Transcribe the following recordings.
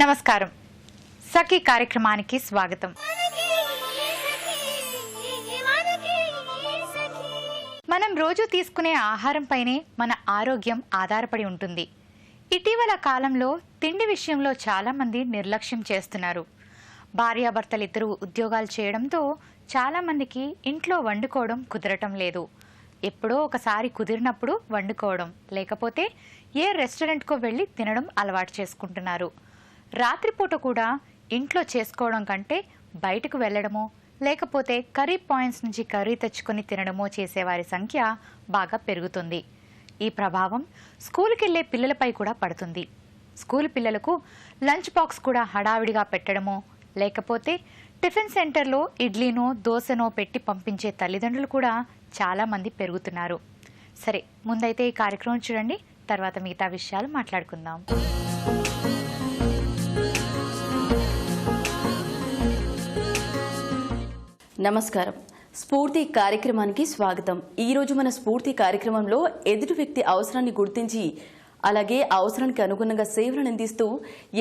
నమస్కారం. సఖీ కార్యక్రమానికి స్వాగతం. మనం రోజు తీసుకునే ఆహారంపైనే మన ఆరోగ్యం ఆధారపడి ఉంటుంది. ఇటీవల కాలంలో తిండి విషయంలో చాలా మంది నిర్లక్ష్యం చేస్తున్నారు. భార్యాభర్తలిద్దరూ ఉద్యోగాలు చేయడంతో చాలా మందికి ఇంట్లో వండుకోవడం కుదరటం లేదు. ఎప్పుడో ఒకసారి కుదిరినప్పుడు వండుకోవడం, లేకపోతే ఏ రెస్టారెంట్కో వెళ్ళి తినడం అలవాటు చేసుకుంటున్నారు. రాత్రిపూట కూడా ఇంట్లో చేసుకోవడం కంటే బయటకు వెళ్ళడమో లేకపోతే కర్రీ పాయింట్స్ నుంచి కర్రీ తెచ్చుకొని తినడమో చేసేవారి సంఖ్య బాగా పెరుగుతుంది. ఈ ప్రభావం స్కూల్కి వెళ్ళే పిల్లలపై కూడా పడుతుంది. స్కూల్ పిల్లలకు లంచ్ బాక్స్ కూడా హడావిడిగా పెట్టడమో లేకపోతే టిఫిన్ సెంటర్లో ఇడ్లీనో దోశనో పెట్టి పంపించే తల్లిదండ్రులు కూడా చాలామంది పెరుగుతున్నారు. సరే, ముందైతే ఈ కార్యక్రమం చూడండి, తర్వాత మిగతా విషయాలు మాట్లాడుకుందాం. నమస్కారం. స్ఫూర్తి కార్యక్రమానికి స్వాగతం. ఈరోజు మన స్ఫూర్తి కార్యక్రమంలో ఎదుటి వ్యక్తి అవసరాన్ని గుర్తించి అలాగే అవసరానికి అనుగుణంగా సేవలను అందిస్తూ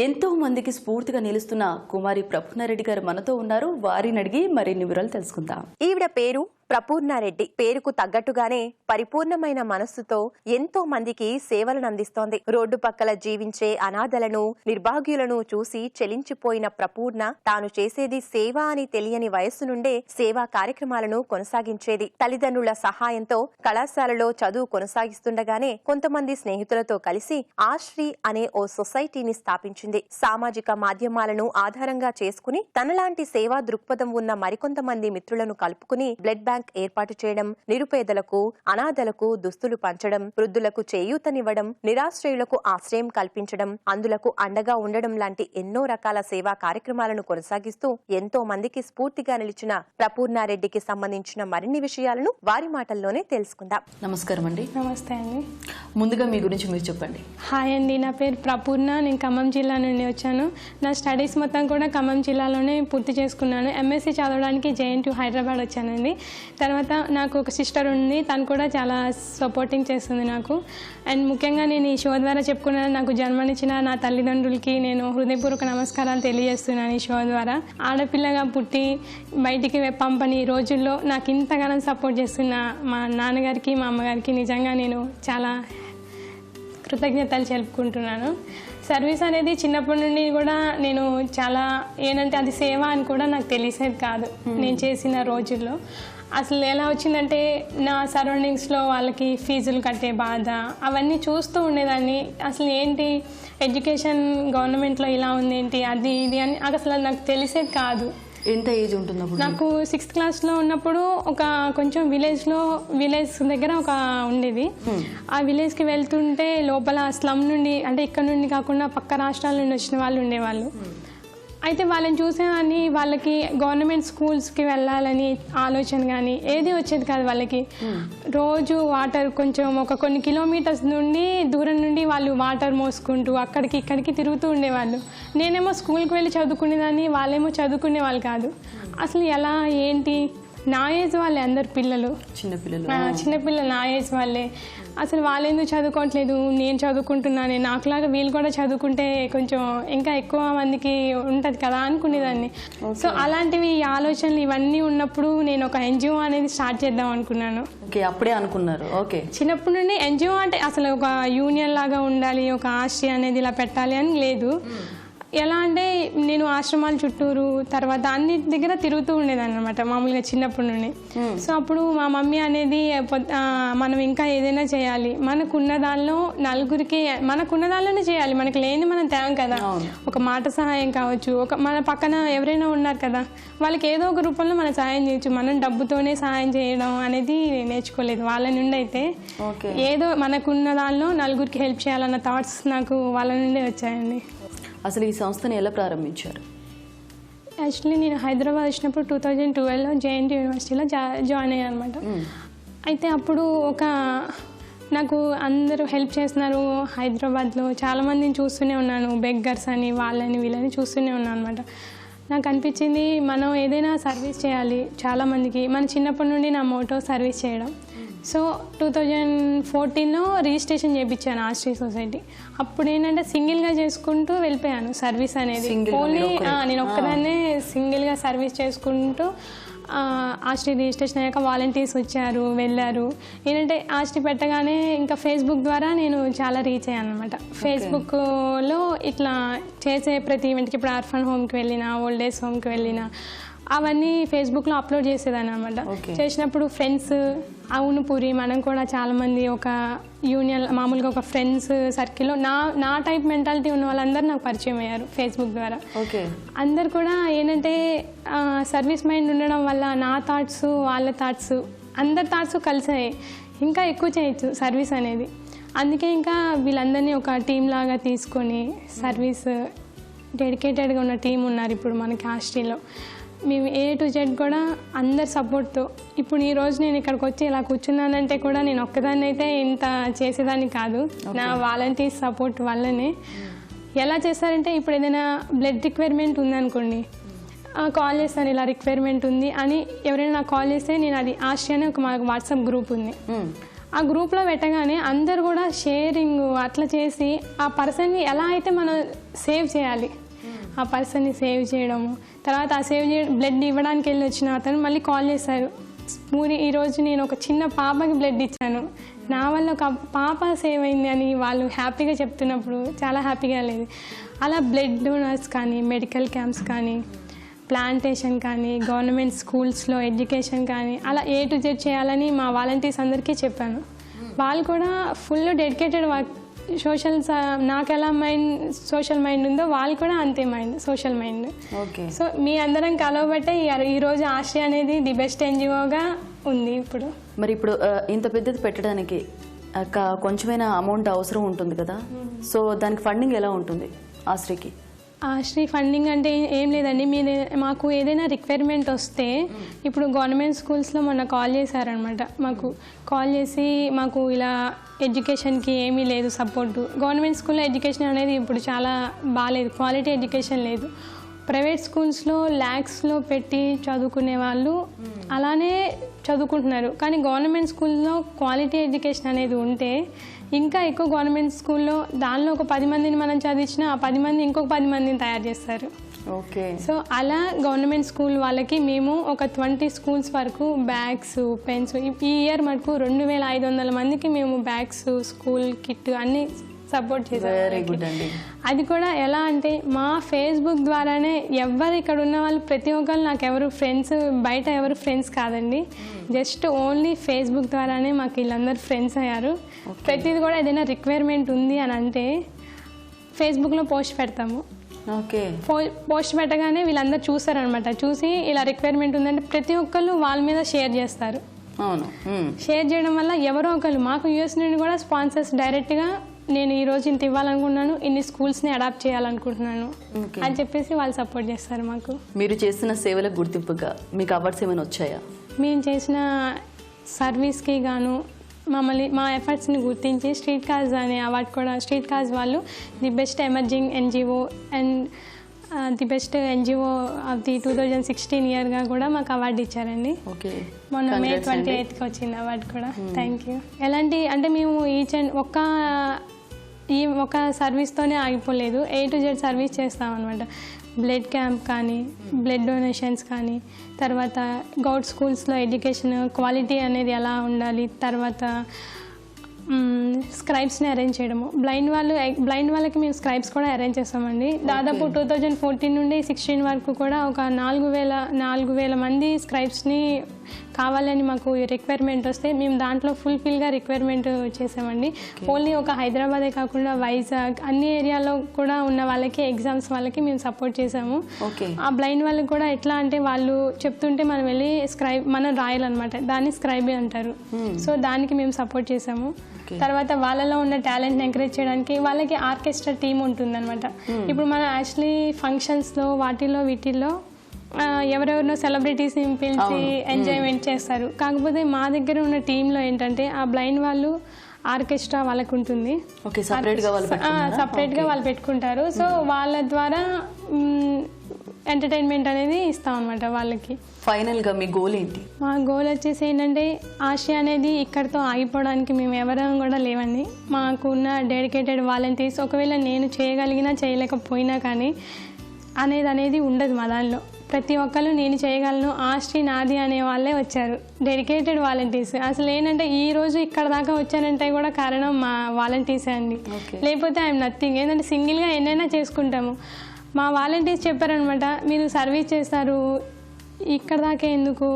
ఎంతో మందికి స్ఫూర్తిగా నిలుస్తున్న కుమారి ప్రపూర్ణారెడ్డి గారు మనతో ఉన్నారు. వారిని అడిగి మరిన్ని వివరాలు తెలుసుకుందాం. ఈవిడ పేరు ప్రపూర్ణారెడ్డి. పేరుకు తగ్గట్టుగానే పరిపూర్ణమైన మనస్సుతో ఎంతో మందికి సేవలను అందిస్తోంది. రోడ్డు పక్కల జీవించే అనాథలను, నిర్భాగ్యులను చూసి చెలించిపోయిన ప్రపూర్ణ తాను చేసేది సేవ అని తెలియని వయస్సు నుండే సేవా కార్యక్రమాలను కొనసాగించేది. తల్లిదండ్రుల సహాయంతో కళాశాలలో చదువు కొనసాగిస్తుండగానే కొంతమంది స్నేహితులతో కలిసి ఆశ్రీ అనే ఓ సొసైటీని స్థాపించింది. సామాజిక మాధ్యమాలను ఆధారంగా చేసుకుని తనలాంటి సేవా దృక్పథం ఉన్న మరికొంతమంది మిత్రులను కలుపుకుని బ్లడ్ బ్యాంక్ ఏర్పాటు చేయడం, నిరుపేదలకు, అనాథలకు దుస్తులు పంచడం, వృద్ధులకు చేయూతనివ్వడం, నిరాశ్రయులకు ఆశ్రయం కల్పించడం, అందులకు అండగా ఉండడం లాంటి ఎన్నో రకాల సేవా కార్యక్రమాలను కొనసాగిస్తూ ఎంతో మందికి స్ఫూర్తిగా నిలిచిన ప్రపూర్ణారెడ్డికి సంబంధించిన మరిన్ని విషయాలను వారి మాటల్లోనే తెలుసుకుందాం. నమస్కారం అండి. నమస్తే అండి. ముందుగా మీ గురించి మీరు చెప్పండి. హాయ్ అండి, నా పేరు ప్రపూర్ణ. నేను ఖమ్మం జిల్లా నుండి వచ్చాను. నా స్టడీస్ మొత్తం కూడా ఖమ్మం జిల్లాలోనే పూర్తి చేసుకున్నాను. ఎంఎస్సీ చదవడానికి జేఎన్టీయూ హైదరాబాద్ వచ్చానండి. తర్వాత నాకు ఒక సిస్టర్ ఉంది, తను కూడా చాలా సపోర్టింగ్ చేస్తుంది నాకు. అండ్ ముఖ్యంగా నేను ఈ షో ద్వారా చెప్పుకున్నాను, నాకు జన్మనిచ్చిన నా తల్లిదండ్రులకి నేను హృదయపూర్వక నమస్కారాలు తెలియజేస్తున్నాను. ఈ షో ద్వారా ఆడపిల్లగా పుట్టి బయటికి పంపని రోజుల్లో నాకు ఇంతగానో సపోర్ట్ చేస్తున్న మా నాన్నగారికి, మా అమ్మగారికి నిజంగా నేను చాలా కృతజ్ఞతలు తెలుపుకుంటున్నాను. సర్వీస్ అనేది చిన్నప్పటి నుండి కూడా నేను చాలా ఏంటంటే అది సేవ అని కూడా నాకు తెలిసేది కాదు. నేను చేసిన రోజుల్లో అసలు ఎలా వచ్చిందంటే నా సరౌండింగ్స్లో వాళ్ళకి ఫీజులు కట్టే బాధ అవన్నీ చూస్తూ ఉండేదాన్ని. అసలు ఏంటి ఎడ్యుకేషన్ గవర్నమెంట్లో ఇలా ఉంది ఏంటి అది ఇది అని అసలు నాకు తెలిసేది కాదు. ఎంత ఏజ్ ఉంటున్నప్పుడు? నాకు 6th క్లాస్లో ఉన్నప్పుడు ఒక కొంచెం విలేజ్ దగ్గర ఒక ఉండేది. ఆ విలేజ్కి వెళ్తుంటే లోపల స్లమ్ నుండి, అంటే ఇక్కడ నుండి కాకుండా పక్క రాష్ట్రాల నుండి వచ్చిన వాళ్ళు ఉండేవాళ్ళు. అయితే వాళ్ళని చూసేదాన్ని, వాళ్ళకి గవర్నమెంట్ స్కూల్స్కి వెళ్ళాలని ఆలోచన కానీ ఏది వచ్చేది కాదు వాళ్ళకి. రోజు వాటర్ కొంచెం ఒక కొన్ని కిలోమీటర్స్ నుండి దూరం నుండి వాళ్ళు వాటర్ మోసుకుంటూ అక్కడికి ఇక్కడికి తిరుగుతూ ఉండేవాళ్ళు. నేనేమో స్కూల్కి వెళ్ళి చదువుకునేదాన్ని, వాళ్ళేమో చదువుకునే వాళ్ళు కాదు. అసలు ఎలా ఏంటి, నా ఏజ్ వాళ్ళే అందరు పిల్లలు, చిన్నపిల్లలు నా ఏజ్ వాళ్ళే. అసలు వాళ్ళెందుకు చదువుకోవట్లేదు, నేను చదువుకుంటున్నాను, నాకులాగా వీళ్ళు కూడా చదువుకుంటే కొంచెం ఇంకా ఎక్కువ మందికి ఉంటుంది కదా అనుకునేదాన్ని. సో అలాంటివి ఆలోచనలు ఇవన్నీ ఉన్నప్పుడు నేను ఒక ఎన్జిఓ అనేది స్టార్ట్ చేద్దాం అనుకున్నాను. అప్పుడే అనుకున్నారు? ఓకే. చిన్నప్పటి నుండి ఎన్జిఓ అంటే అసలు ఒక యూనియన్ లాగా ఉండాలి, ఒక ఆశ్రయ అనేది ఇలా పెట్టాలి అని లేదు. ఎలా అంటే నేను ఆశ్రమాల చుట్టూరు తర్వాత అన్ని దగ్గర తిరుగుతూ ఉండేదాన్ని అనమాట మామూలుగా చిన్నప్పటి నుండి. సో అప్పుడు మా మమ్మీ అనేది మనం ఇంకా ఏదైనా చేయాలి, మనకున్న దానిలో నలుగురికి మనకున్న దానిలోనే చేయాలి, మనకి లేని మనం తేం కదా. ఒక మాట సహాయం కావచ్చు, ఒక మన పక్కన ఎవరైనా ఉన్నారు కదా వాళ్ళకి ఏదో ఒక రూపంలో మనం సహాయం చేయొచ్చు. మనం డబ్బుతోనే సహాయం చేయడం అనేది నేర్చుకోలేదు వాళ్ళ నుండి. అయితే ఏదో మనకున్న దానిలో నలుగురికి హెల్ప్ చేయాలన్న థాట్స్ నాకు వాళ్ళ నుండే వచ్చాయండి. అసలు ఈ సంస్థను ఎలా ప్రారంభించారు? యాక్చువల్లీ నేను హైదరాబాద్ వచ్చినప్పుడు 2012లో జేఎన్టీయూ యూనివర్సిటీలో జాయిన్ అయ్యాను అనమాట. అయితే అప్పుడు నాకు అందరూ హెల్ప్ చేస్తున్నారు. హైదరాబాద్లో చాలామందిని చూస్తూనే ఉన్నాను, బెగ్గర్స్ అని వాళ్ళని వీళ్ళని చూస్తూనే ఉన్నాను అనమాట. నాకు అనిపించింది మనం ఏదైనా సర్వీస్ చేయాలి చాలామందికి. మన చిన్నప్పటి నుండి నా మోటో సర్వీస్ చేయడం. సో 2014లో రిజిస్ట్రేషన్ చేయించాను ఆశ్రీ సొసైటీ. అప్పుడు ఏంటంటే సింగిల్గా చేసుకుంటూ వెళ్ళిపోయాను సర్వీస్ అనేది. ఓన్లీ నేను ఒక్కదాన్నే సింగిల్గా సర్వీస్ చేసుకుంటూ ఆశ్రీ రిజిస్ట్రేషన్ అయ్యాక వాలంటీర్స్ వచ్చారు, వెళ్ళారు. ఏంటంటే ఆశ్రీ పెట్టగానే ఇంకా ఫేస్బుక్ ద్వారా నేను చాలా రీచ్ అయ్యాను అనమాట. ఫేస్బుక్లో ఇట్లా చేసే ప్రతి ఈవెంట్కి, ఇప్పుడు ఆర్ఫన్ హోమ్కి వెళ్ళినా, ఓల్డ్ ఏజ్ హోమ్కి వెళ్ళినా అవన్నీ ఫేస్బుక్లో అప్లోడ్ చేసేదాన్ని అనమాట. చేసినప్పుడు ఫ్రెండ్స్, అవును పూరి మనం కూడా చాలామంది ఒక యూనియన్ మామూలుగా ఒక ఫ్రెండ్స్ సర్కిల్లో నా టైప్ మెంటాలిటీ ఉన్న వాళ్ళందరూ నాకు పరిచయం అయ్యారు ఫేస్బుక్ ద్వారా. అందరు కూడా ఏంటంటే సర్వీస్ మైండ్ ఉండడం వల్ల నా థాట్స్, వాళ్ళ థాట్స్, అందరి థాట్స్ కలిసాయి. ఇంకా ఎక్కువ చేయొచ్చు సర్వీస్ అనేది. అందుకే ఇంకా వీళ్ళందరినీ ఒక టీం లాగా తీసుకొని సర్వీస్ డెడికేటెడ్గా ఉన్న టీం ఉన్నారు ఇప్పుడు మనకి ఆశ్రీలో. మేము A to Z కూడా అందరి సపోర్ట్తో ఇప్పుడు ఈరోజు నేను ఇక్కడికి వచ్చి ఇలా కూర్చున్నానంటే కూడా నేను ఒక్కదాన్ని అయితే ఇంత చేసేదాన్ని కాదు. నా వాలంటీర్స్ సపోర్ట్ వల్లనే. ఎలా చేస్తారంటే ఇప్పుడు ఏదైనా బ్లడ్ రిక్వైర్మెంట్ ఉందనుకోండి, కాల్ చేస్తాను ఇలా రిక్వైర్మెంట్ ఉంది అని. ఎవరైనా నాకు కాల్ చేస్తే నేను అది ఆశ్రీ అని ఒక మాకు వాట్సాప్ గ్రూప్ ఉంది, ఆ గ్రూప్లో పెట్టగానే అందరు కూడా షేరింగ్ అట్లా చేసి ఆ పర్సన్ని ఎలా అయితే మనం సేవ్ చేయాలి, ఆ పర్సన్ని సేవ్ చేయడము. తర్వాత ఆ సేవ్ చేయడం, బ్లడ్ ఇవ్వడానికి వెళ్ళి వచ్చిన అతను మళ్ళీ కాల్ చేశారు, పూరి ఈరోజు నేను ఒక చిన్న పాపకి బ్లడ్ ఇచ్చాను, నా వల్ల ఒక పాప సేవ్ అయింది అని వాళ్ళు హ్యాపీగా చెప్తున్నప్పుడు చాలా హ్యాపీగా లేదు. అలా బ్లడ్ డోనర్స్ కానీ, మెడికల్ క్యాంప్స్ కానీ, ప్లాంటేషన్ కానీ, గవర్నమెంట్ స్కూల్స్లో ఎడ్యుకేషన్ కానీ, అలా A to Z చేయాలని మా వాలంటీర్స్ అందరికీ చెప్పాను. వాళ్ళు కూడా ఫుల్ డెడికేటెడ్ వర్క్. నాకు ఎలా సోషల్ మైండ్ ఉందో వాళ్ళు కూడా అంతే సోషల్ మైండ్. సో మీ అందరం కలవబట్టే ఈరోజు ఆశ్రీ అనేది ది బెస్ట్ NGOగా ఉంది ఇప్పుడు. మరి ఇప్పుడు ఇంత పెద్దది పెట్టడానికి కొంచెమైనా అమౌంట్ అవసరం ఉంటుంది కదా, సో దానికి ఫండింగ్ ఎలా ఉంటుంది ఆశ్రీకి? ఆశ్రీ ఫండింగ్ అంటే ఏం లేదండి, మాకు ఏదైనా రిక్వైర్మెంట్ వస్తే ఇప్పుడు గవర్నమెంట్ స్కూల్స్లో మొన్న కాల్ చేశారనమాట. మాకు కాల్ చేసి మాకు ఇలా ఎడ్యుకేషన్కి ఏమీ లేదు సపోర్టు. గవర్నమెంట్ స్కూల్లో ఎడ్యుకేషన్ అనేది ఇప్పుడు చాలా బాగాలేదు, క్వాలిటీ ఎడ్యుకేషన్ లేదు. ప్రైవేట్ స్కూల్స్లో ల్యాక్స్లో పెట్టి చదువుకునే వాళ్ళు అలానే చదువుకుంటున్నారు. కానీ గవర్నమెంట్ స్కూల్లో క్వాలిటీ ఎడ్యుకేషన్ అనేది ఉంటే ఇంకా ఎక్కువ గవర్నమెంట్ స్కూల్లో దానిలో ఒక 10 మందిని మనం చదివించినా ఆ 10 మంది ఇంకొక 10 మందిని తయారు చేస్తారు. సో అలా గవర్నమెంట్ స్కూల్ వాళ్ళకి మేము ఒక 20 స్కూల్స్ వరకు బ్యాగ్స్, పెన్స్, ఈ ఇయర్ మటుకు 2500 మందికి మేము బ్యాగ్స్, స్కూల్ కిట్ అన్నీ సపోర్ట్ చేశారు. అది కూడా ఎలా అంటే మా ఫేస్బుక్ ద్వారానే ఎవరు ఇక్కడ ఉన్న వాళ్ళు ప్రతి ఒక్కరు నాకు ఎవరు ఫ్రెండ్స్, బయట ఎవరు ఫ్రెండ్స్ కాదండి, జస్ట్ ఓన్లీ ఫేస్బుక్ ద్వారానే మాకు వీళ్ళందరూ ఫ్రెండ్స్ అయ్యారు. ప్రతిది కూడా ఏదైనా రిక్వైర్మెంట్ ఉంది అని అంటే ఫేస్బుక్లో పోస్ట్ పెడతాము. పోస్ట్ పెట్టగానే వీళ్ళందరూ చూస్తారనమాట. చూసి ఇలా రిక్వైర్మెంట్ ఉందంటే ప్రతి ఒక్కళ్ళు వాళ్ళ మీద షేర్ చేస్తారు. షేర్ చేయడం వల్ల ఎవరో ఒకళ్ళు మాకు US నుండి కూడా స్పాన్సర్స్ డైరెక్ట్గా నేను ఈరోజు ఇంత ఇవ్వాలనుకుంటున్నాను, ఇన్ని స్కూల్స్ని అడాప్ట్ చేయాలనుకుంటున్నాను అని చెప్పేసి వాళ్ళు సపోర్ట్ చేస్తారు మాకు. మీరు చేసిన సేవలకు గుర్తింపుగా మీకు అవార్డ్స్ ఏమైనా వచ్చాయా? మేము చేసిన సర్వీస్కి గాను మా ఎఫర్ట్స్ని గుర్తించి స్ట్రీట్ కార్స్ అనే అవార్డు కూడా స్ట్రీట్ కార్స్ వాళ్ళు the best emerging NGO and the best NGO of the 2016 ఇయర్గా కూడా మాకు అవార్డు ఇచ్చారండి. మొన్న May 28కి వచ్చింది అవార్డు కూడా. Thank you. ఎలాంటి అంటే మేము ఒక సర్వీస్తోనే ఆగిపోలేదు, A to Z సర్వీస్ చేస్తామన్నమాట. బ్లడ్ క్యాంప్ కానీ, బ్లడ్ డొనేషన్స్ కానీ, తర్వాత గౌట్ స్కూల్స్లో ఎడ్యుకేషన్ క్వాలిటీ అనేది ఎలా ఉండాలి, తర్వాత స్క్రైబ్స్ని అరేంజ్ చేయడము. బ్లైండ్ వాళ్ళకి మేము స్క్రైబ్స్ కూడా అరేంజ్ చేస్తామండి. దాదాపు 2014 నుండి 16 వరకు కూడా ఒక 4000 మంది స్క్రైబ్స్ని కావాలని మాకు రిక్వైర్మెంట్ వస్తే మేము దాంట్లో ఫుల్ఫిల్గా రిక్వైర్మెంట్ చేసామండి. ఓన్లీ ఒక హైదరాబాదే కాకుండా వైజాగ్ అన్ని ఏరియాలో కూడా ఉన్న వాళ్ళకి ఎగ్జామ్స్ వాళ్ళకి మేము సపోర్ట్ చేసాము. ఆ బ్లైండ్ వాళ్ళకి కూడా ఎట్లా అంటే వాళ్ళు చెప్తుంటే మనం వెళ్ళి మనం రాయాలన్నమాట, దాన్ని స్క్రైబ్ అంటారు. సో దానికి మేము సపోర్ట్ చేసాము. తర్వాత వాళ్ళలో ఉన్న టాలెంట్ని ఎంకరేజ్ చేయడానికి వాళ్ళకి ఆర్కెస్ట్రా టీమ్ ఉంటుందన్నమాట. ఇప్పుడు మనం యాక్చువల్లీ ఫంక్షన్స్లో వీటిల్లో ఎవరెవరినో సెలబ్రిటీస్ని పిలిచి ఎంజాయ్మెంట్ చేస్తారు. కాకపోతే మా దగ్గర ఉన్న టీంలో ఏంటంటే ఆ బ్లైండ్ వాళ్ళు ఆర్కెస్ట్రా వాళ్ళకు ఉంటుంది, సపరేట్గా వాళ్ళు పెట్టుకుంటారు. సో వాళ్ళ ద్వారా ఎంటర్టైన్మెంట్ అనేది ఇస్తాం అనమాట వాళ్ళకి. ఫైనల్గా మీ గోల్ ఏంటి? మా గోల్ వచ్చేసి ఏంటంటే ఆసియా అనేది ఇక్కడితో ఆగిపోవడానికి మేము ఎవరం కూడా లేవండి. మాకున్న డెడికేటెడ్ వాలంటీర్స్, ఒకవేళ నేను చేయగలిగినా చేయలేకపోయినా కానీ అనేది ఉండదు మా దానిలో. ప్రతి ఒక్కరు నేను చేయగలను, ఆస్ట్రీ నాది అనే వాళ్ళే వచ్చారు, డెడికేటెడ్ వాలంటీర్స్. అసలు ఏంటంటే ఈ రోజు ఇక్కడ దాకా వచ్చానంటే కూడా కారణం మా వాలంటీర్సే అండి. లేకపోతే ఐఎమ్ నథింగ్. ఏంటంటే సింగిల్గా ఎన్నైనా చేసుకుంటాము. మా వాలంటీర్స్ చెప్పారనమాట, మీరు సర్వీస్ చేస్తారు, ఇక్కడ దాకా ఎందుకు,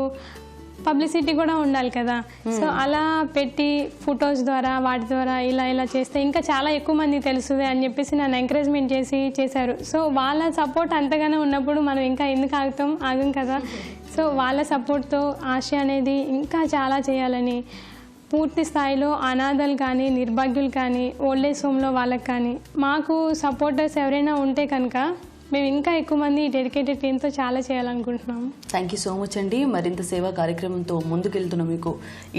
పబ్లిసిటీ కూడా ఉండాలి కదా. సో అలా పెట్టి ఫొటోస్ ద్వారా వాటి ద్వారా ఇలా చేస్తే ఇంకా చాలా ఎక్కువ మంది తెలుస్తుంది అని చెప్పేసి నన్ను ఎంకరేజ్మెంట్ చేశారు. సో వాళ్ళ సపోర్ట్ అంతగానే ఉన్నప్పుడు మనం ఇంకా ఎందుకు ఆగం కదా. సో వాళ్ళ సపోర్ట్తో ఆసియా అనేది ఇంకా చాలా చేయాలని, పూర్తి స్థాయిలో అనాథలు కానీ, నిర్భాగ్యులు కానీ, ఓల్డ్ ఏజ్ హోమ్లో వాళ్ళకి కానీ మాకు సపోర్టర్స్ ఎవరైనా ఉంటే కనుక మేము ఇంకా ఎక్కువ మంది డెడికేటెడ్ టీమ్తో చాలా చేయాలనుకుంటున్నాము. థ్యాంక్ యూ సో మచ్ అండి. మరింత సేవా కార్యక్రమంతో ముందుకెళ్తున్న మీకు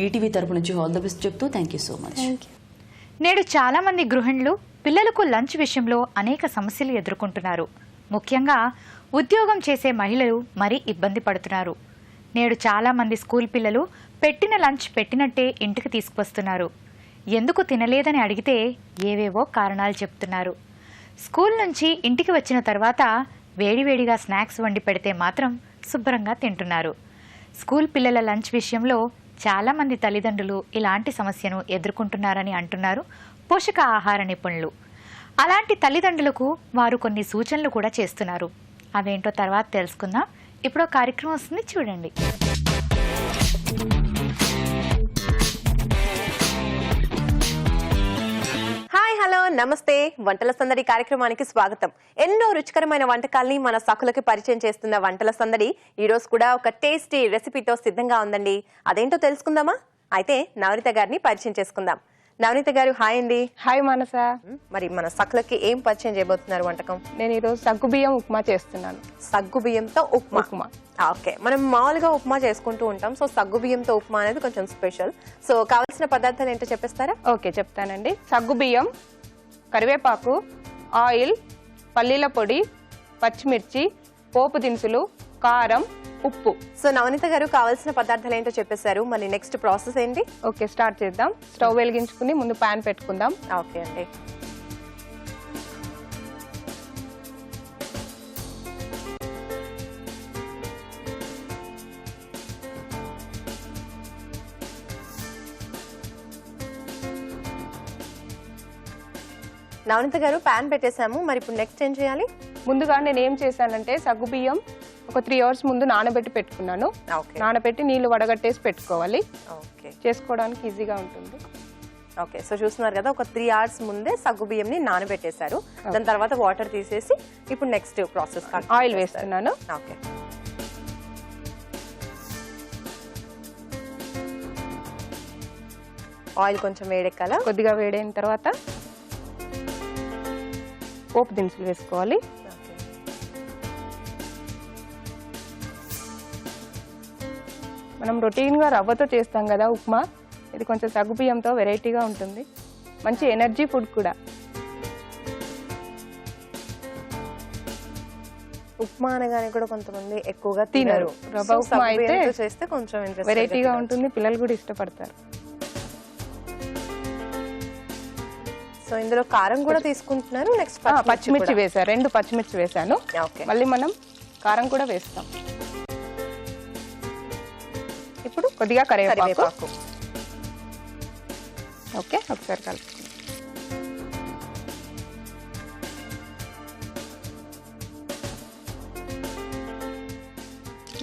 ఈటీవీ తరపు నుంచి ఆల్ ద బెస్ట్ చెప్తూ థ్యాంక్ యూ సో మచ్. నేడు చాలామంది గృహిణులు పిల్లలకు లంచ్ విషయంలో అనేక సమస్యలు ఎదుర్కొంటున్నారు. ముఖ్యంగా ఉద్యోగం చేసే మహిళలు మరీ ఇబ్బంది పడుతున్నారు. నేడు చాలామంది స్కూల్ పిల్లలు పెట్టిన లంచ్ పెట్టినట్టే ఇంటికి తీసుకువస్తున్నారు. ఎందుకు తినలేదని అడిగితే ఏవేవో కారణాలు చెప్తున్నారు. స్కూల్ నుంచి ఇంటికి వచ్చిన తర్వాత వేడివేడిగా స్నాక్స్ వండి పెడితే మాత్రం శుభ్రంగా తింటున్నారు. స్కూల్ పిల్లల లంచ్ విషయంలో చాలామంది తల్లిదండ్రులు ఇలాంటి సమస్యను ఎదుర్కొంటున్నారని అంటున్నారు పోషక ఆహార నిపుణులు. అలాంటి తల్లిదండ్రులకు వారు కొన్ని సూచనలు కూడా చేస్తున్నారు. అవేంటో తర్వాత తెలుసుకుందాం. ఇప్పుడు కార్యక్రమం వస్తుంది, చూడండి. హలో నమస్తే, వంటల సందడి కార్యక్రమానికి స్వాగతం. ఎన్నో రుచికరమైన వంటకాల్ని మన సఖులకి పరిచయం చేస్తున్న వంటల సందడి ఈ రోజు కూడా ఒక టేస్టీ రెసిపీతో సిద్ధంగా ఉందండి. అదేంటో తెలుసుకుందామా? అయితే నవనీత గారిని పరిచయం చేసుకుందాం. నవనీత గారు హాయ్ అండి. హాయ్ మానస. మరి మన సఖులకి ఏం పరిచయం చేయబోతున్నారు వంటకం? నేను ఈరోజు సగ్గుబియ్యం ఉప్మా చేస్తున్నాను. సగ్గు బియ్యంతో ఉప్మా. ఓకే, మనం మామూలుగా ఉప్మా చేసుకుంటూ ఉంటాం. సో సగ్గు బియ్యంతో ఉప్మా అనేది కొంచెం స్పెషల్. సో కావాల్సిన పదార్థాలు ఏంటో చెప్పేస్తారా? ఓకే చెప్తానండి. సగ్గుబియ్యం, కరివేపాకు, ఆయిల్, పల్లీల పొడి, పచ్చిమిర్చి, పోపు దినుసులు, కారం, ఉప్పు. సో నవనీత గారు కావాల్సిన పదార్థాలు ఏంటో చెప్పేశారు. మళ్ళీ నెక్స్ట్ ప్రాసెస్ ఏంటి? ఓకే స్టార్ట్ చేద్దాం. స్టవ్ వెలిగించుకుని ముందు పాన్ పెట్టుకుందాం. ఓకే అండి. నవనీత గారు పాన్ పెట్టేసాము. మరి ఇప్పుడు నెక్స్ట్ ఏం చేయాలి? ముందుగా నేను ఏం చేశానంటే సగ్గుబియ్యం ఒక 3 hours ముందు నానబెట్టి పెట్టుకున్నాను. నానబెట్టి నీళ్లు వడగట్టేసి పెట్టుకోవాలి. ఓకే, చేసుకోవడానికి ఈజీగా ఉంటుంది. ఓకే, సో చూస్తున్నారు కదా, ఒక 3 hours ముందే సగ్గు బియ్యంని నానబెట్టేశారు. దాని తర్వాత వాటర్ తీసేసి ఇప్పుడు నెక్స్ట్ ప్రాసెస్ ఆయిల్ వేస్తున్నాను. ఓకే, ఆయిల్ కొంచెం వేడెక్కాల. కొద్దిగా వేడైన తర్వాత పోపు దినుసులు వేసుకోవాలి. మనం రొటీన్గా రవ్వతో చేస్తాం కదా ఉప్మా, ఇది కొంచెం సగ్గుబియ్యంతో వెరైటీగా ఉంటుంది. మంచి ఎనర్జీ ఫుడ్ కూడా. ఉప్మా అనగానే కూడా కొంతమంది ఎక్కువగా తినరు. రవ్వ ఉప్మా అయితే చేస్తే కొంచెం వెరైటీగా ఉంటుంది, పిల్లలు కూడా ఇష్టపడతారు. సో ఇందులో కారం కూడా తీసుకుంటున్నారు. నెక్స్ట్ పచ్చిమిర్చి వేసాను, 2 పచ్చిమిర్చి వేసాను. మళ్ళీ మనం కారం కూడా వేస్తాం. ఇప్పుడు కొద్దిగా కరివేపాకు. ఓకే, ఒకసారి కలుపుకుందాం.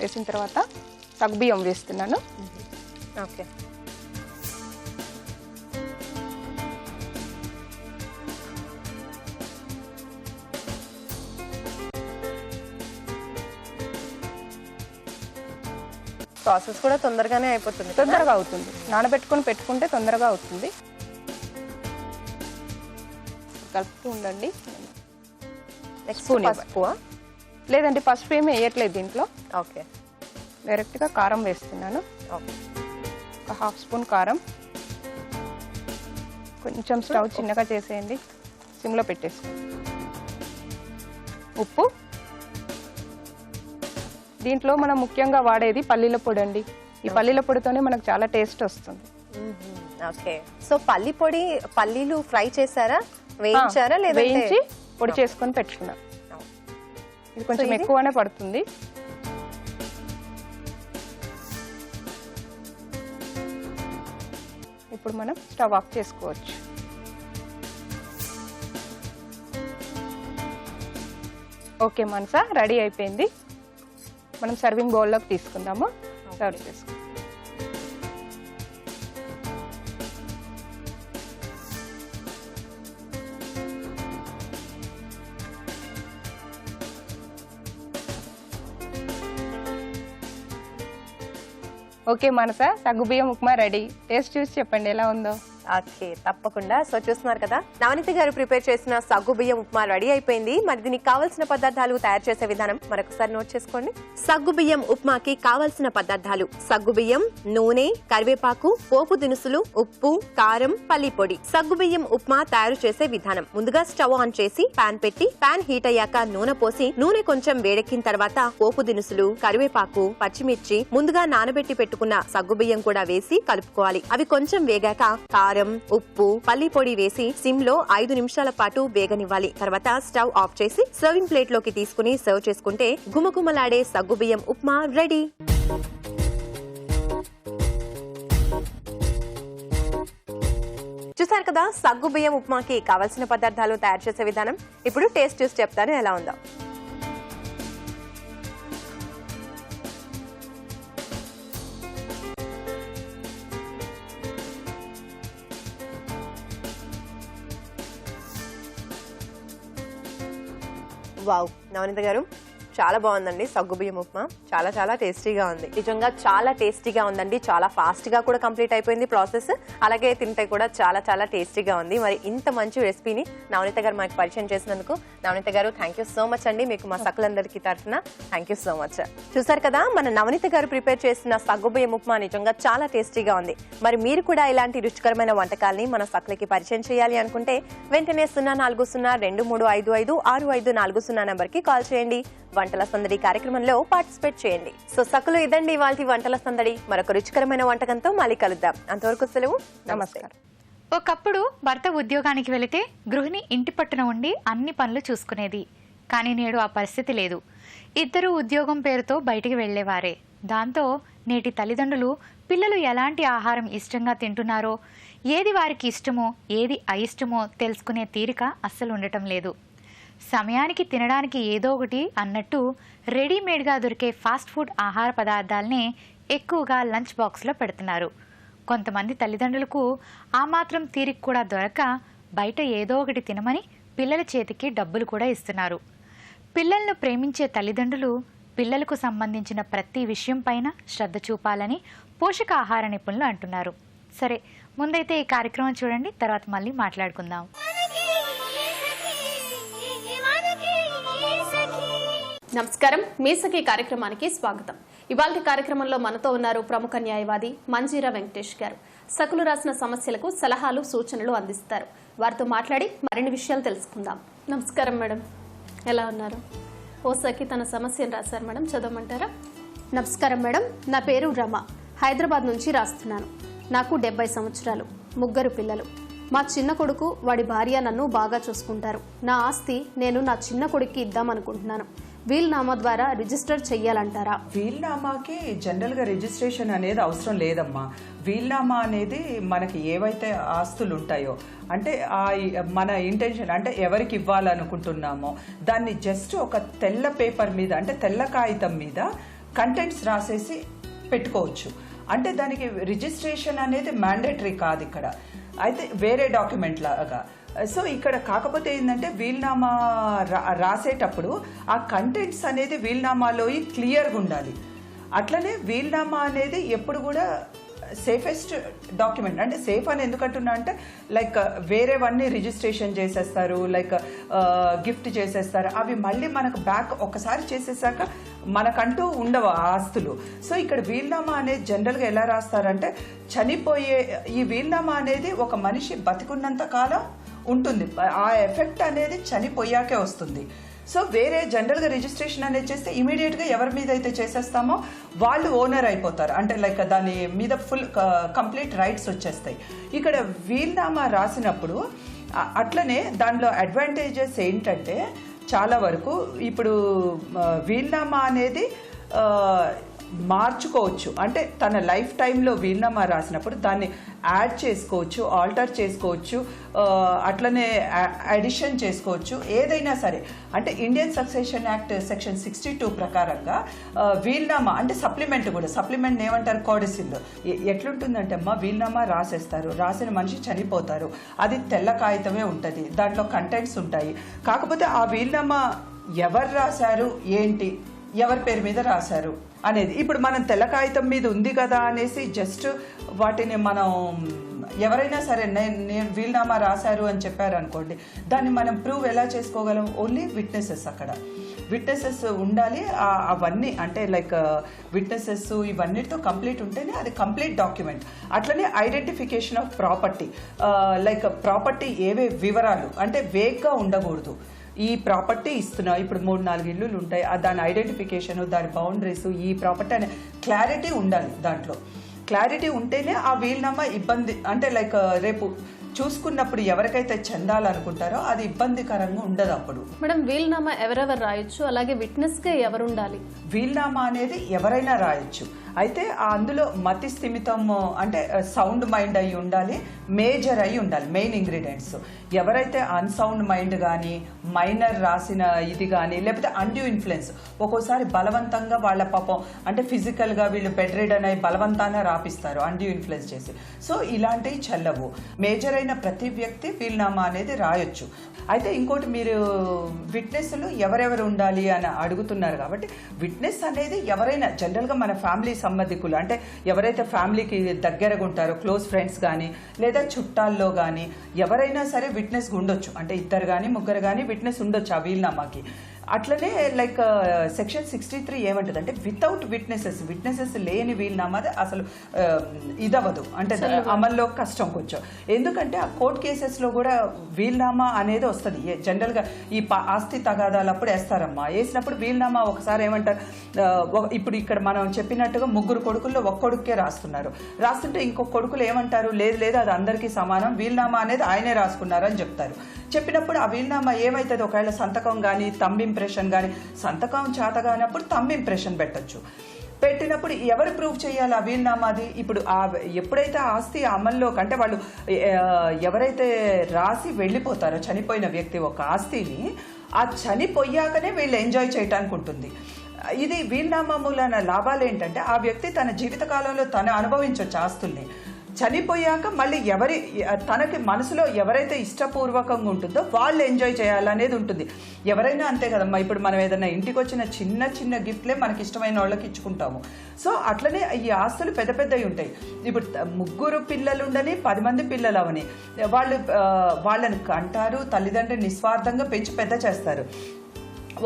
వేసిన తర్వాత సగ్గుబియ్యం వేస్తున్నాను. ఓకే, ప్రాసెస్ కూడా తొందరగానే అయిపోతుంది. తొందరగా అవుతుంది, నానబెట్టుకొని పెట్టుకుంటే తొందరగా అవుతుంది. కలుపుతూ ఉండండి. నెక్స్ట్ స్పూన్ పసుపు. లేదండి పసుపు ఏమీ వేయట్లేదు దీంట్లో. ఓకే, డైరెక్ట్గా కారం వేస్తున్నాను. ఓకే, ఒక 1/2 స్పూన్ కారం. కొంచెం స్టవ్ చిన్నగా చేసేయండి, సిమ్లో పెట్టేసుకోండి. ఉప్పు దీంట్లో మనం ముఖ్యంగా వాడేది పల్లీల పొడి అండి. ఈ పల్లీల పొడితోనే మనకు చాలా టేస్ట్ వస్తుంది. ఓకే, సో పల్లీలు ఫ్రై చేశారా, వేయించారా, లేదా వేయించి పొడి చేసుకొని పెట్టుకున్నాం. ఇది కొంచెం ఎక్కువనే పడుతుంది. ఇప్పుడు మనం స్టవ్ ఆఫ్ చేసుకోవచ్చు. ఓకే మనసా, రెడీ అయిపోయింది. మనం సర్వింగ్ బౌల్లోకి తీసుకుందాము. సర్వ్ చేసుకుందాం. ఓకే మనసా, సగ్గుబియ్యం ఉప్మా రెడీ. టేస్ట్ చూసి చెప్పండి ఎలా ఉందో. ఓకే, తప్పకుండా. సో చూస్తున్నారు కదా, నవనీత గారు ప్రిపేర్ చేసిన సగ్గుబియ్యం ఉప్మా రెడీ అయిపోయింది. మరి దీనికి కావాల్సిన పదార్థాలు, తయారు చేసే విధానం మరొకసారి నోట్ చేసుకోండి. సగ్గుబియ్యం ఉప్మాకి కావాల్సిన పదార్థాలు: సగ్గుబియ్యం, నూనె, కరివేపాకు, పోపు దినుసులు, ఉప్పు, కారం, పల్లి పొడి. సగ్గుబియ్యం ఉప్మా తయారు చేసే విధానం: ముందుగా స్టవ్ ఆన్ చేసి పాన్ పెట్టి, పాన్ హీట్ అయ్యాక నూనె పోసి, నూనె కొంచెం వేడెక్కిన తర్వాత పోపు దినుసులు, కరివేపాకు, పచ్చిమిర్చి, ముందుగా నానబెట్టి పెట్టుకున్న సగ్గుబియ్యం కూడా వేసి కలుపుకోవాలి. అవి కొంచెం వేగాక కారం, ఉప్పు, పల్లి పొడి వేసి సిమ్ లో 5 నిమిషాల పాటు వేగనివ్వాలి. తర్వాత స్టవ్ ఆఫ్ చేసి సర్వింగ్ ప్లేట్ లోకి తీసుకుని సర్వ్ చేసుకుంటే గుమగుమలాడే సగ్గుబియ్యం ఉప్మా రెడీ. చూసారు కదా, సగ్గుబియ్యం ఉప్మాకి కావాల్సిన పదార్థాలు, తయారు చేసే విధానం. ఇప్పుడు టేస్ట్ చూసి చెప్తాను ఎలా ఉందో. వావ్, నవనీత గారు చాలా బాగుందండి. సగ్గుబియ్యం ఉప్మా చాలా చాలా టేస్టీగా ఉంది. నిజంగా చాలా టేస్టీగా ఉందండి. చాలా ఫాస్ట్ గా కూడా కంప్లీట్ అయిపోయింది ప్రాసెస్. అలాగే తింటే కూడా చాలా చాలా టేస్టీగా ఉంది. మరి ఇంత మంచి రెసిపీని నవనీత గారు మాకు పరిచయం చేసినందుకు నవనీత గారు థ్యాంక్ యూ సో మచ్ అండి. మీకు మా సకులందరికీ తరఫున థ్యాంక్ యూ సో మచ్. చూసారు కదా, మన నవనీత గారు ప్రిపేర్ చేసిన సగ్గుబియ్యం ఉప్మా నిజంగా చాలా టేస్టీగా ఉంది. మరి మీరు కూడా ఇలాంటి రుచికరమైన వంటకాలని మన సకులకి పరిచయం చేయాలి అనుకుంటే వెంటనే 0402255654 నెంబర్ కి కాల్ చేయండి. వంటల సందడి కార్యక్రమంలో పార్టిసిపేట్ చేయండి. సో సకులు, ఇదండి ఇవాల్టి వంటల సందడి. మరొక రుచికరమైన వంటకంతో మళ్ళీ కలుద్దాం. అంతవరకు సెలవు, నమస్కారం. ఒకప్పుడు భర్త ఉద్యోగానికి వెళితే గృహిణి ఇంటి పట్టున ఉండి అన్ని పనులు చూసుకునేది. కానీ నేడు ఆ పరిస్థితి లేదు. ఇద్దరు ఉద్యోగం పేరుతో బయటికి వెళ్లేవారే. దాంతో నేటి తల్లిదండ్రులు పిల్లలు ఎలాంటి ఆహారం ఇష్టంగా తింటున్నారో, ఏది వారికి ఇష్టమో ఏది అయిష్టమో తెలుసుకునే తీరిక అస్సలు ఉండటం లేదు. సమయానికి తినడానికి ఏదో ఒకటి అన్నట్టు రెడీమేడ్గా దొరికే ఫాస్ట్ ఫుడ్ ఆహార పదార్థాలనే ఎక్కువగా లంచ్ బాక్స్లో పెడుతున్నారు. కొంతమంది తల్లిదండ్రులకు ఆ మాత్రం తీరిక కూడా దొరక బయట ఏదో ఒకటి తినమని పిల్లల చేతికి డబ్బులు కూడా ఇస్తున్నారు. పిల్లలను ప్రేమించే తల్లిదండ్రులు పిల్లలకు సంబంధించిన ప్రతి విషయం పైన శ్రద్ధ చూపాలని పోషకాహార నిపుణులు అంటున్నారు. సరే, ముందైతే ఈ కార్యక్రమం చూడండి, తర్వాత మళ్ళీ మాట్లాడుకుందాం. నమస్కారం, మీసకి కార్యక్రమానికి స్వాగతం. ఇవాళ కార్యక్రమంలో మనతో ఉన్నారు ప్రముఖ న్యాయవాది మంజీరా వెంకటేష్ గారు. సకులు రాసిన సమస్యలకు సలహాలు, సూచనలు అందిస్తారు. వారితో మాట్లాడి మరిన్ని విషయాలు తెలుసుకుందాం. నమస్కారం మేడం, ఎలా ఉన్నారు? ఓ సఖి తన సమస్యను రాశారు మేడం, చదవమంటారా? నమస్కారం మేడం, నా పేరు రమ, హైదరాబాద్ నుంచి రాస్తున్నాను. నాకు 70 సంవత్సరాలు, 3 పిల్లలు. మా చిన్న కొడుకు, వాడి భార్య నన్ను బాగా చూసుకుంటారు. నా ఆస్తి నేను నా చిన్న కొడుక్కి ఇద్దామనుకుంటున్నాను. వీల్నామా ద్వారా రిజిస్టర్ చెయ్యాలంటారా? వీల్నామాకి జనరల్గా రిజిస్ట్రేషన్ అనేది అవసరం లేదమ్మా. వీల్నామా అనేది మనకి ఏవైతే ఆస్తులు ఉంటాయో, అంటే మన ఇంటెన్షన్ అంటే ఎవరికి ఇవ్వాలనుకుంటున్నామో దాన్ని జస్ట్ ఒక తెల్ల పేపర్ మీద, అంటే తెల్ల కాగితం మీద కంటెంట్స్ రాసేసి పెట్టుకోవచ్చు. అంటే దానికి రిజిస్ట్రేషన్ అనేది మ్యాండేటరీ కాదు ఇక్కడ, అయితే వేరే డాక్యుమెంట్ లాగా. సో ఇక్కడ కాకపోతే ఏంటంటే వీల్నామా రాసేటప్పుడు ఆ కంటెంట్స్ అనేది వీల్నామాలో క్లియర్గా ఉండాలి. అట్లనే వీల్నామా అనేది ఎప్పుడు కూడా సేఫెస్ట్ డాక్యుమెంట్. అంటే సేఫ్ అని ఎందుకంటున్నా అంటే లైక్ వేరేవన్నీ రిజిస్ట్రేషన్ చేసేస్తారు, లైక్ గిఫ్ట్ చేసేస్తారు, అవి మళ్ళీ మనకు బ్యాక్ ఒకసారి చేసేసాక మనకంటూ ఉండవు ఆస్తులు. సో ఇక్కడ వీల్నామా అనేది జనరల్గా ఎలా రాస్తారంటే, చనిపోయే ఈ వీల్నామా అనేది ఒక మనిషి బతికున్నంత కాలం ఉంటుంది, ఆ ఎఫెక్ట్ అనేది చనిపోయాకే వస్తుంది. సో వేరే జనరల్గా రిజిస్ట్రేషన్ అనేది చేస్తే ఇమీడియట్గా ఎవరి మీద అయితే చేసేస్తామో వాళ్ళు ఓనర్ అయిపోతారు, అంటే లైక్ దాని మీద ఫుల్ కంప్లీట్ రైట్స్ వచ్చేస్తాయి. ఇక్కడ వీల్నామా రాసినప్పుడు అట్లనే దానిలో అడ్వాంటేజెస్ ఏంటంటే చాలా వరకు ఇప్పుడు వీల్నామా అనేది మార్చుకోవచ్చు, అంటే తన లైఫ్ టైంలో వీల్నామా రాసినప్పుడు దాన్ని యాడ్ చేసుకోవచ్చు, ఆల్టర్ చేసుకోవచ్చు, అట్లనే అడిషన్ చేసుకోవచ్చు, ఏదైనా సరే. అంటే ఇండియన్ సక్సెషన్ యాక్ట్ సెక్షన్ 62 ప్రకారంగా వీల్నామా అంటే సప్లిమెంట్ కూడా, సప్లిమెంట్ ఏమంటారు కోడిసిల్. ఎట్లుంటుందంటే అమ్మా వీల్నామా రాసేస్తారు, రాసిన మనిషి చనిపోతారు, అది తెల్ల కాగితమే ఉంటుంది, దాంట్లో కంటెంట్స్ ఉంటాయి. కాకపోతే ఆ వీల్నామా ఎవరు రాశారు ఏంటి, ఎవరి పేరు మీద రాశారు అనేది ఇప్పుడు మనం తెల్ల కాగితం మీద ఉంది కదా అనేసి జస్ట్ వాటిని మనం ఎవరైనా సరే నేను వీల్నామా రాశారు అని చెప్పారు అనుకోండి, దాన్ని మనం ప్రూవ్ ఎలా చేసుకోగలం? ఓన్లీ విట్నెసెస్, అక్కడ విట్నెసెస్ ఉండాలి. అవన్నీ అంటే లైక్ విట్నెసెస్ ఇవన్నిటితో కంప్లీట్ ఉంటేనే అది కంప్లీట్ డాక్యుమెంట్. అట్లనే identification of property, like property ఏవే వివరాలు అంటే వేగ్గా ఉండకూడదు. ఈ ప్రాపర్టీ ఇస్తున్నా, ఇప్పుడు 3-4 ఇల్లులు ఉంటాయి, దాని ఐడెంటిఫికేషన్, దాని బౌండరీస్, ఈ ప్రాపర్టీ అనే క్లారిటీ ఉండాలి. దాంట్లో క్లారిటీ ఉంటేనే ఆ వీల్నామా ఇబ్బంది అంటే లైక్ రేపు చూసుకున్నప్పుడు ఎవరికైతే చెందాలనుకుంటారో అది ఇబ్బందికరంగా ఉండదు. అప్పుడు మేడం వీల్నామా ఎవరెవరు రాయొచ్చు, అలాగే విట్నెస్గా ఎవరు ఉండాలి? వీల్నామా అనేది ఎవరైనా రాయొచ్చు, అయితే అందులో మతి స్థిమితం అంటే సౌండ్ మైండ్ అయి ఉండాలి, మేజర్ అయి ఉండాలి. మెయిన్ ఇంగ్రీడియంట్స్ ఎవరైతే అన్సౌండ్ మైండ్ కానీ మైనర్ రాసిన ఇది కానీ లేకపోతే అన్డ్యూ ఇన్ఫ్లుయెన్స్, ఒక్కోసారి బలవంతంగా వాళ్ళ పాపం అంటే ఫిజికల్గా వీళ్ళు బెడ్ రిడన్ అయి బలవంతాన రాపిస్తారు అన్డ్యూ ఇన్ఫ్లుయెన్స్ చేసి. సో ఇలాంటివి చెల్లవు. మేజర్ అయిన ప్రతి వ్యక్తి వీల్నామా అనేది రాయొచ్చు. అయితే ఇంకోటి, మీరు విట్నెస్లు ఎవరెవరు ఉండాలి అని అడుగుతున్నారు కాబట్టి విట్నెస్ అనేది ఎవరైనా జనరల్గా మన ఫ్యామిలీ సంబంధికులు అంటే ఎవరైతే ఫ్యామిలీకి దగ్గరగా ఉంటారో క్లోజ్ ఫ్రెండ్స్ కానీ లేదా చుట్టాల్లో కానీ ఎవరైనా సరే విట్నెస్ ఉండొచ్చు, అంటే 2 కానీ 3 కానీ విట్నెస్ ఉండొచ్చు ఆ వీల్నామాకి. అట్లనే లైక్ సెక్షన్ 63 ఏమంటుంది అంటే వితౌట్ విట్నెసెస్ లేని వీల్నామా అసలు ఇదవ్వదు, అంటే అమల్లో కష్టం కొంచెం. ఎందుకంటే ఆ కోర్ట్ కేసెస్లో కూడా వీల్నామా అనేది వస్తుంది. జనరల్గా ఈ ఆస్తి తగాదాలప్పుడు వేస్తారమ్మా, వేసినప్పుడు వీల్నామా ఒకసారి ఏమంటారు, ఇప్పుడు ఇక్కడ మనం చెప్పినట్టుగా 3 కొడుకుల్లో 1 కొడుకే రాస్తుంటే ఇంకొక కొడుకులు ఏమంటారు, లేదు అది అందరికీ సమానం, వీల్నామా అనేది ఆయనే రాసుకున్నారని చెప్తారు. చెప్పినప్పుడు ఆ వీల్నామా ఏమవుతుంది, ఒకవేళ సంతకం కానీ థంబ్ ఇంప్రెషన్ కానీ, సంతకం చేత కానప్పుడు థంబ్ ఇంప్రెషన్ పెట్టినప్పుడు ఎవరు ప్రూవ్ చేయాలి ఆ వీల్నామాది? ఇప్పుడు ఎప్పుడైతే ఆస్తి అమల్లోకి అంటే వాళ్ళు ఎవరైతే రాసి వెళ్ళిపోతారో చనిపోయిన వ్యక్తి ఒక ఆస్తిని, ఆ చనిపోయాకనే వీళ్ళు ఎంజాయ్ చేయటానికి ఉంటుంది. ఇది వీల్నామా మూలన లాభాలు ఏంటంటే ఆ వ్యక్తి తన జీవితకాలంలో తను అనుభవించవచ్చు ఆస్తుల్ని, చనిపోయాక మళ్ళీ తనకి మనసులో ఎవరైతే ఇష్టపూర్వకంగా ఉంటుందో వాళ్ళు ఎంజాయ్ చేయాలనేది ఉంటుంది. ఎవరైనా అంతే కదమ్మా, ఇప్పుడు మనం ఏదైనా ఇంటికి వచ్చిన చిన్న గిఫ్ట్లే మనకి ఇష్టమైన వాళ్ళకి ఇచ్చుకుంటాము. సో అట్లనే ఈ ఆస్తులు పెద్దవి ఉంటాయి. ఇప్పుడు 3 పిల్లలు ఉండని 10 మంది పిల్లలు అవని వాళ్ళని కంటారు, తల్లిదండ్రులు నిస్వార్థంగా పెంచి పెద్ద చేస్తారు.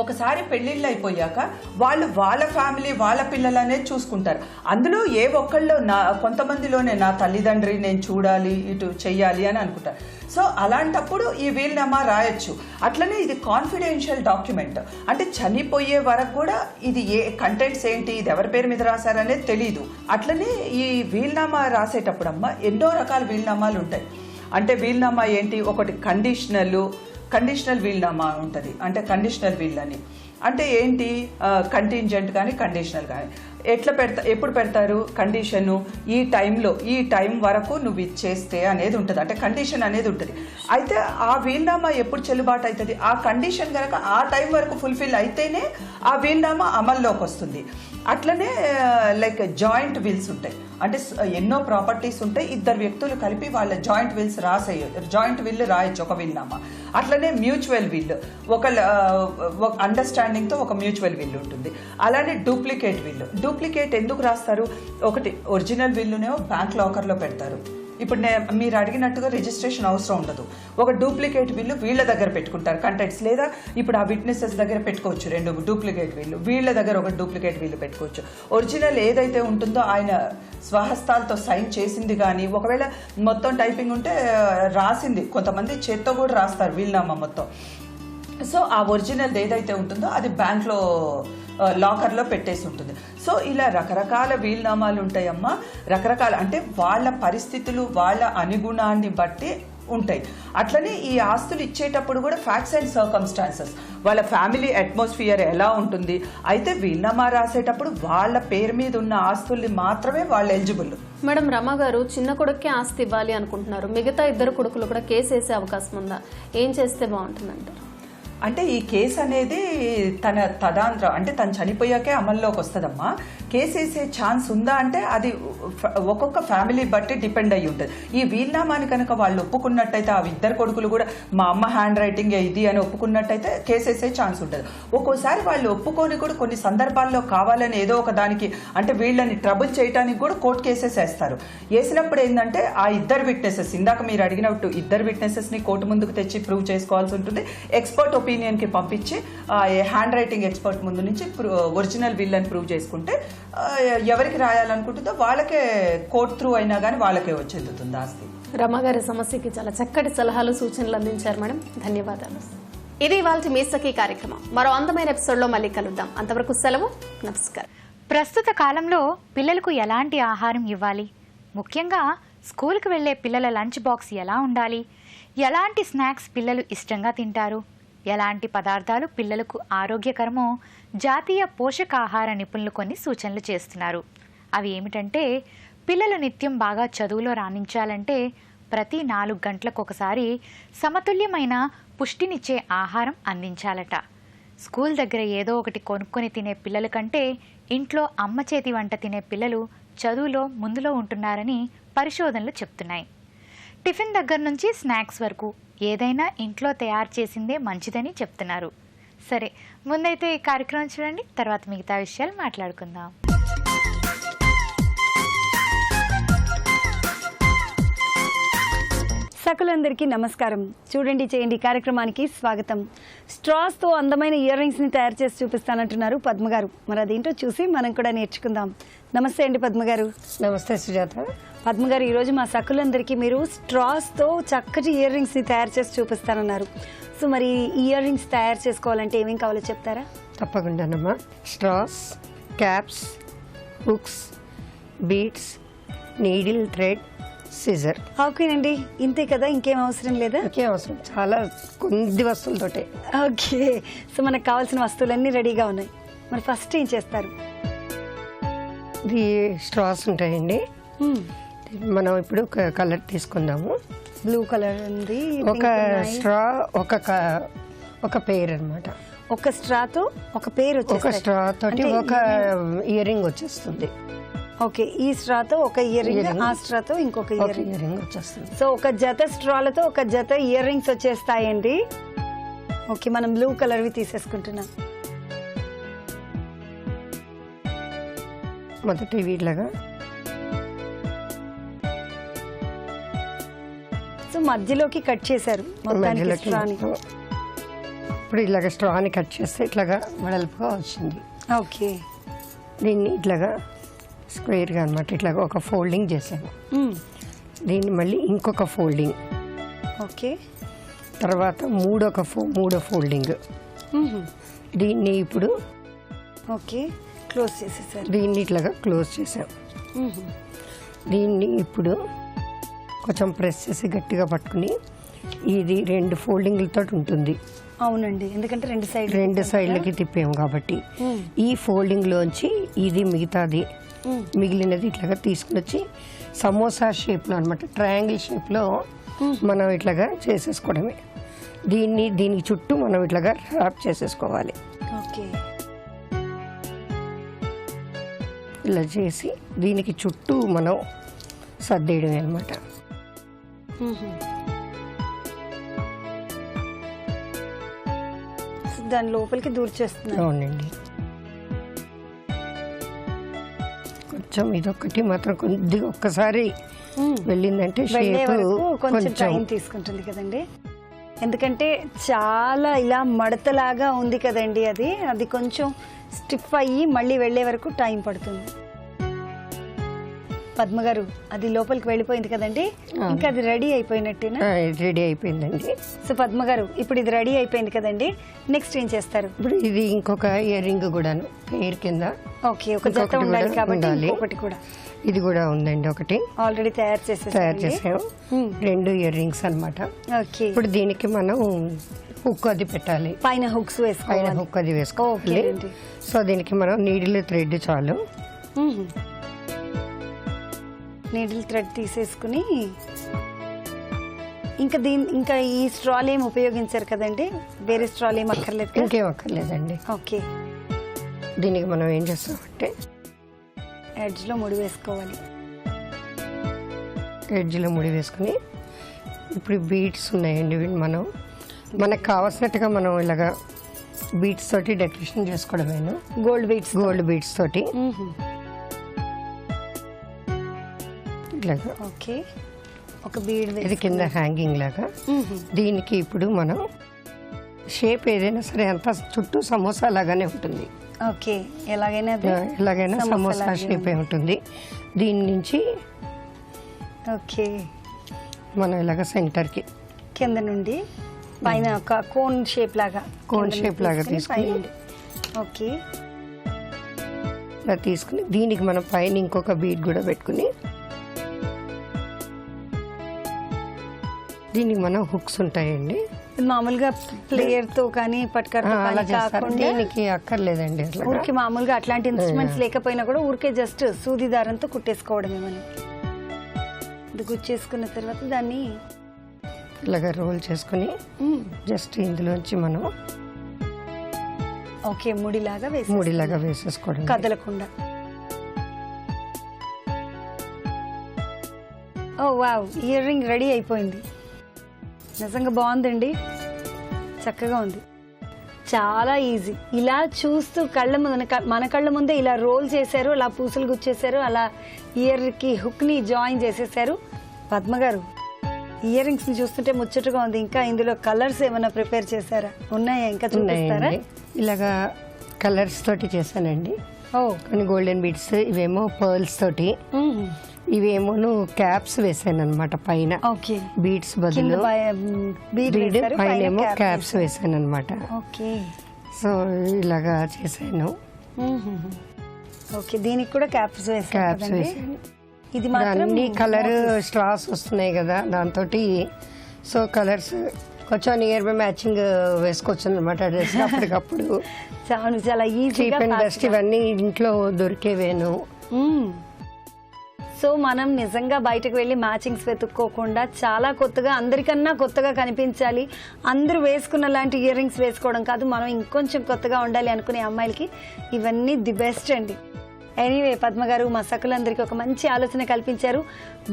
ఒకసారి పెళ్ళిళ్ళు అయిపోయాక వాళ్ళ ఫ్యామిలీ వాళ్ళ పిల్లలు అనేది చూసుకుంటారు. అందులో ఏ ఒక్కళ్ళు కొంతమందిలోనే నా తల్లిదండ్రి నేను చూడాలి ఇటు చెయ్యాలి అని అనుకుంటారు. సో అలాంటప్పుడు ఈ వీల్నామా రాయొచ్చు. అట్లనే ఇది కాన్ఫిడెన్షియల్ డాక్యుమెంట్, అంటే చనిపోయే వరకు కూడా ఇది ఏ కంటెంట్స్ ఏంటి, ఇది ఎవరి పేరు మీద రాశారనేది తెలీదు. అట్లనే ఈ వీల్నామా రాసేటప్పుడు అమ్మ ఎన్నో రకాల వీల్నామాలు ఉంటాయి. అంటే వీల్నామా ఏంటి, ఒకటి కండిషనల్ వీల్నామా ఉంటుంది, అంటే కండిషనల్ వీల్ అని అంటే ఏంటి, కంటింజెంట్ కానీ కండిషనల్ కానీ ఎప్పుడు పెడతారు కండిషను, ఈ టైం వరకు నువ్వు ఇచ్చేస్తే అనేది ఉంటుంది, అంటే కండిషన్ అనేది ఉంటుంది. అయితే ఆ వీల్నామా ఎప్పుడు చెల్లుబాటు అవుతుంది, ఆ కండిషన్ కనుక ఆ టైం వరకు ఫుల్ఫిల్ అయితేనే ఆ వీల్నామా అమల్లోకి వస్తుంది. అట్లనే లైక్ జాయింట్ విల్స్ ఉంటాయి, అంటే ఎన్నో ప్రాపర్టీస్ ఉంటాయి, 2 వ్యక్తులు కలిపి వాళ్ళ జాయింట్ విల్ రాయొచ్చు ఒక వీల్నామా. అట్లనే మ్యూచువల్ విల్, ఒక అండర్స్టాండింగ్తో ఒక మ్యూచువల్ విల్ ఉంటుంది. అలానే డూప్లికేట్ ఎందుకు రాస్తారు, ఒకటి ఒరిజినల్ విల్లునేమో బ్యాంక్ లాకర్లో పెడతారు. ఇప్పుడు మీరు అడిగినట్టుగా రిజిస్ట్రేషన్ అవసరం ఉండదు. ఒక డూప్లికేట్ విల్లు వీళ్ళ దగ్గర పెట్టుకుంటారు కంటెంట్స్, లేదా ఇప్పుడు ఆ విట్నెసెస్ దగ్గర పెట్టుకోవచ్చు 2 డూప్లికేట్ విల్లు, వీళ్ళ దగ్గర ఒక డూప్లికేట్ విల్లు పెట్టుకోవచ్చు. ఒరిజినల్ ఏదైతే ఉంటుందో ఆయన స్వహస్తాలతో సైన్ చేసింది కానీ, ఒకవేళ మొత్తం టైపింగ్ ఉంటే రాసింది, కొంతమంది చేత్తో కూడా రాస్తారు వీల్నామా మొత్తం. సో ఆ ఒరిజినల్ ఏదైతే ఉంటుందో అది బ్యాంక్లో లాకర్లో పెట్టేసి ఉంటుంది. సో ఇలా రకరకాల వీలునామాలు ఉంటాయమ్మా. రకరకాల అంటే వాళ్ళ పరిస్థితులు వాళ్ళ అనుగుణాన్ని బట్టి ఉంటాయి. అట్లనే ఈ ఆస్తులు ఇచ్చేటప్పుడు కూడా ఫ్యాక్ట్స్ అండ్ సర్కమ్స్టాన్సెస్, వాళ్ళ ఫ్యామిలీ అట్మాస్ఫియర్ ఎలా ఉంటుంది. అయితే వీలునామా రాసేటప్పుడు వాళ్ళ పేరు మీద ఉన్న ఆస్తుల్ని మాత్రమే వాళ్ళు ఎలిజిబుల్. మేడం, రమ గారు చిన్న కొడుక్కే ఆస్తి ఇవ్వాలి అనుకుంటున్నారు, మిగతా ఇద్దరు కొడుకులు కూడా కేసు వేసే అవకాశం ఉందా? ఏం చేస్తే బాగుంటుందంటారు? అంటే ఈ కేసు అనేది తన తదాంతరం అంటే తను చనిపోయాకే అమల్లోకి వస్తుందమ్మా. కేసు వేసే ఛాన్స్ ఉందా అంటే అది ఒక్కొక్క ఫ్యామిలీ బట్టి డిపెండ్ అయ్యి ఉంటుంది. ఈ వీలునామాని కనుక వాళ్ళు ఒప్పుకున్నట్టయితే, ఆ ఇద్దరు కొడుకులు కూడా మా అమ్మ హ్యాండ్ రైటింగ్ ఇది అని ఒప్పుకున్నట్టయితే కేసు వేసే ఛాన్స్ ఉంటుంది. ఒక్కోసారి వాళ్ళు ఒప్పుకొని కూడా కొన్ని సందర్భాల్లో కావాలని ఏదో ఒక దానికి అంటే వీళ్ళని ట్రబుల్ చేయడానికి కూడా కోర్టు కేసెస్ వేస్తారు. వేసినప్పుడు ఏంటంటే ఆ ఇద్దరు విట్నెసెస్, ఇందాక మీరు అడిగినట్టు ఇద్దరు విట్నెసెస్ని కోర్టు ముందుకు తెచ్చి ప్రూవ్ చేసుకోవాల్సి ఉంటుంది. ఎక్స్పర్ట్ ఒపీనియన్కి పంపించి హ్యాండ్ రైటింగ్ ఎక్స్పర్ట్ ముందు నుంచి ఒరిజినల్ విల్ ప్రూవ్ చేసుకుంటే ఎవరికి రాయాలనుకుంటుందో వాళ్ళకే కోర్ట్ త్రూ అయినా కానీ వాళ్ళకే వచ్చేదుతుంది ఆస్తి. రమ గారి సమస్యకి చాలా చక్కటి సలహాలు సూచనలు అందించారు మేడం. ధన్యవాదాలు. ఇది ఇవాళ మీ సఖీ కార్యక్రమం. మరో అందమైన ఎపిసోడ్లో మళ్ళీ కలుద్దాం. అంతవరకు సెలవు. నమస్కారం. ప్రస్తుత కాలంలో పిల్లలకు ఎలాంటి ఆహారం ఇవ్వాలి, ముఖ్యంగా స్కూల్కి వెళ్లే పిల్లల లంచ్ బాక్స్ ఎలా ఉండాలి, ఎలాంటి స్నాక్స్ పిల్లలు ఇష్టంగా తింటారు, ఎలాంటి పదార్థాలు పిల్లలకు ఆరోగ్యకరమో జాతీయ పోషకాహార నిపుణులు కొన్ని సూచనలు చేస్తున్నారు. అవి ఏమిటంటే, పిల్లలు నిత్యం బాగా చదువులో రాణించాలంటే ప్రతి 4 గంటలకు ఒకసారి సమతుల్యమైన పుష్టినిచ్చే ఆహారం అందించాలట. స్కూల్ దగ్గర ఏదో ఒకటి కొనుక్కొని తినే పిల్లల కంటే ఇంట్లో అమ్మ చేతి వంట తినే పిల్లలు చదువులో ముందులో ఉంటున్నారని పరిశోధనలు చెప్తున్నాయి. టిఫిన్ దగ్గర నుంచి స్నాక్స్ వరకు ఏదైనా ఇంట్లో తయారు చేసిందే మంచిదని చెప్తున్నారు. సరే, ముందైతే ఈ కార్యక్రమం చూడండి, తర్వాత మిగతా విషయాలు మాట్లాడుకుందాం. సకులందరికీ నమస్కారం. చూడండి చేయండి కార్యక్రమానికి స్వాగతం. స్ట్రాస్తో అందమైన ఇయర్ రింగ్స్ని తయారు చేసి చూపిస్తానంటున్నారు పద్మగారు. మరి అదేంటో చూసి మనం కూడా నేర్చుకుందాం. నమస్తే అండి పద్మగారు. నమస్తే సుజాత. పద్మగారు, ఈరోజు మా సకులందరికీ మీరు స్ట్రాస్తో చక్కటి ఇయర్ రింగ్స్ని తయారు చేసి చూపిస్తానన్నారు. సో మరి ఇయర్ రింగ్స్ తయారు చేసుకోవాలంటే ఏమేం కావాలో చెప్తారా? తప్పకుండానమ్మా. Straws, caps, hooks, beads, needle, thread, scissor. ఓకేనండి, ఇంతే కదా, ఇంకేం అవసరం లేదా? ఇంకేం అవసరం, చాలా కొద్ది వస్తువులతోటే. ఓకే, సో మనకు కావాల్సిన వస్తువులన్నీ రెడీగా ఉన్నాయి. మరి ఫస్ట్ ఏం చేస్తారు? ఇది స్ట్రాస్ ఉంటాయండి. మనం ఇప్పుడు ఒక కలర్ తీసుకుందాము. బ్లూ కలర్ ఉంది. ఒక స్ట్రా ఒక పేర్ అనమాట. ఒక స్ట్రాతో ఒక పేరు ఒక స్ట్రా తోటి ఒక ఇయర్ రింగ్ వచ్చేస్తుంది. ఓకే, ఈ స్ట్రాతో ఒక ఇయర్ రింగ్, ఆ స్ట్రాతో ఇంకొక ఇయర్ రింగ్ వచ్చేస్తుంది. సో ఒక జత స్ట్రాలతో ఒక జత ఇయర్ రింగ్స్ వచ్చేస్తాయండి. ఓకే, మనం బ్లూ కలర్వి తీసేసుకుంటున్నాం. మొదటి వీటిలాగా. సో మధ్యలోకి కట్ చేశారు మొత్తానికి స్ట్రాని. ఇప్పుడు ఇలాగ స్ట్రాని కట్ చేస్తే ఇట్లాగా వెడల్పుగా వచ్చింది. ఓకే, దీన్ని ఇట్లాగా స్క్వేర్గా అనమాట ఇట్లాగా ఒక ఫోల్డింగ్ చేసాము. దీన్ని మళ్ళీ ఇంకొక ఫోల్డింగ్. ఓకే, తర్వాత మూడో ఫోల్డింగ్. దీన్ని ఇప్పుడు ఓకే క్లోజ్ చేసేసారు. దీన్ని ఇట్లాగా క్లోజ్ చేసాం. దీన్ని ఇప్పుడు కొంచెం ప్రెస్ చేసి గట్టిగా పట్టుకుని, ఇది 2 ఫోల్డింగ్లతో ఉంటుంది. అవునండి, ఎందుకంటే రెండు సైడ్లకి తిప్పాము కాబట్టి ఈ ఫోల్డింగ్లోంచి ఇది మిగిలినది ఇట్లాగా తీసుకుని వచ్చి సమోసా షేప్లో అనమాట, ట్రయాంగిల్ షేప్లో మనం ఇట్లాగా చేసేసుకోవడమే. దీనికి చుట్టూ మనం ఇట్లాగా ర్యాప్ చేసేసుకోవాలి. ఓకే, ఇలా చేసి దీనికి చుట్టూ మనం సర్దేయడమే అనమాట. దాని లోపలికి దూర్చేస్తున్నాం. అవునండి, కొంచెం ఇదొక్కటి మాత్రం కొద్దిగా ఒక్కసారి వెళ్ళిందంటే కొంచెం టైం తీసుకుంటుంది కదండి, ఎందుకంటే చాలా ఇలా మడతలాగా ఉంది కదండి, అది కొంచెం స్టిఫ్ అయ్యి మళ్ళీ వెళ్ళే వరకు టైం పడుతుంది. పద్మ గారు అది లోపలికి వెళ్ళిపోయింది కదండి, ఇంకా అది రెడీ అయిపోయినట్టేనా? రెడీ అయిపోయిందండి. సో పద్మ గారు ఇప్పుడు ఇది రెడీ అయిపోయింది కదండి, నెక్స్ట్ ఏం చేస్తారు? ఇప్పుడు ఇది ఇంకొక ఇయర్ రింగ్ కూడాను పేరు కింద. ఓకే, ఒక జత ఉండాలి కాబట్టి ఒకటి కూడా ఇది కూడా ఉందండి, ఒకటి ఆల్రెడీ తయారు చేసాము. 2 ఇయర్ రింగ్స్ అన్నమాట. ఓకే, ఇప్పుడు దీనికి మనం హుక్ అది పెట్టాలి, పైన హుక్స్ పైన హుక్ అది వేసుకోవాలి. సో దీనికి మనం నీడిల్ థ్రెడ్ చాలు. నీడిల్ థ్రెడ్ తీసేసుకుని ఇంకా ఈ స్ట్రాల్ ఏం ఉపయోగించారు కదండి, వేరే స్ట్రాల్ ఏం అక్కర్లేదు, ఇంకేం అక్కర్లేదండి. ఓకే, దీనికి మనం ఏం చేస్తామంటే ఎడ్జ్లో ముడి వేసుకోవాలి. ఎడ్జ్లో ముడి వేసుకుని ఇప్పుడు బీడ్స్ ఉన్నాయండి, మనకు కావాల్సినట్టుగా మనం ఇలాగా బీడ్స్ తోటి డెకరేషన్ చేసుకోవడమేను. గోల్డ్ బీడ్స్ తోటి ఇలాగా. ఓకే, ఒక బీడ్ ఇది కింద హ్యాంగింగ్ లాగా. దీనికి ఇప్పుడు మనం షేప్ ఏదైనా సరే అంతా చుట్టూ సమోసా లాగానే ఉంటుంది. ఓకే, ఎలాగైనా సమోసా షేపే ఉంటుంది. దీని నుంచి ఓకే మనం ఇలాగ సెంటర్కి కింద నుండి పైన ఒక కోన్ షేప్ లాగా తీసుకుని ఓకే ఇలా తీసుకుని దీనికి మనం పైన ఇంకొక బీడ్ కూడా పెట్టుకుని దీనికి మనం హుక్స్ ఉంటాయండి. మామూలుగా ప్లేయర్ తో కానీ పట్కర్ దీనికి అక్కర్లేదండి, ఊరికి మామూలుగా అట్లాంటి ఇన్స్ట్రుమెంట్స్ లేకపోయినా కూడా ఊరికే జస్ట్ సూది దారంతో కుట్టేసుకోవడమే. మనం ఇది గుచ్చేసుకున్న తర్వాత దాన్ని ఇలాగా రోల్ చేసుకుని జస్ట్ ఇందులోంచి మనం ఓకే ముడిలాగా వేసేసుకోవడం, కదలకుండా. ఓ వావ్, ఇయర్ రింగ్ రెడీ అయిపోయింది. నిజంగా బాగుందండి, చక్కగా ఉంది, చాలా ఈజీ. ఇలా చూస్తూ మన కళ్ళ ముందే ఇలా రోల్ చేశారు, అలా పూసలు గుచ్చేశారు, అలా ఇయర్కి హుక్ని జాయిన్ చేసేసారు. పద్మ గారు, ఇయర్ రింగ్స్ ని చూస్తుంటే ముచ్చటగా ఉంది. ఇంకా ఇందులో కలర్స్ ఏమైనా ప్రిపేర్ చేశారా? ఉన్నాయా? ఇంకా చూపిస్తారా? ఇలాగా కలర్స్ తోటి చేశానండి. కొన్ని గోల్డెన్ బీడ్స్, ఇవేమో పర్ల్స్ తోటి, ఇవేమోను క్యాప్స్ వేసాను అనమాట పైన. బీడ్స్ బదులు పైన ఏమో క్యాప్స్ వేసాను అనమాట. సో ఇలాగా చేశాను. ఓకే, దీనికి కూడా క్యాప్స్ వేసాను. ఇది అన్ని కలర్ స్ట్రాస్ వస్తున్నాయి కదా దాంతో, సో కలర్స్ కొంచెం నియర్ బై మ్యాచింగ్ వేసుకోవచ్చు అనమాట డ్రెస్ అప్పటికప్పుడు. చాలా ఈజీ, ఇవన్నీ ఇంట్లో దొరికేవేను. సో మనం నిజంగా బయటకు వెళ్ళి మ్యాచింగ్స్ వెతుక్కోకుండా చాలా కొత్తగా, అందరికన్నా కొత్తగా కనిపించాలి, అందరూ వేసుకున్న లాంటి ఇయర్ రింగ్స్ వేసుకోవడం కాదు, మనం ఇంకొంచెం కొత్తగా ఉండాలి అనుకునే అమ్మాయిలకి ఇవన్నీ ది బెస్ట్ అండి. ఎనీవే పద్మ గారు, మా సకులందరికీ ఒక మంచి ఆలోచన కల్పించారు.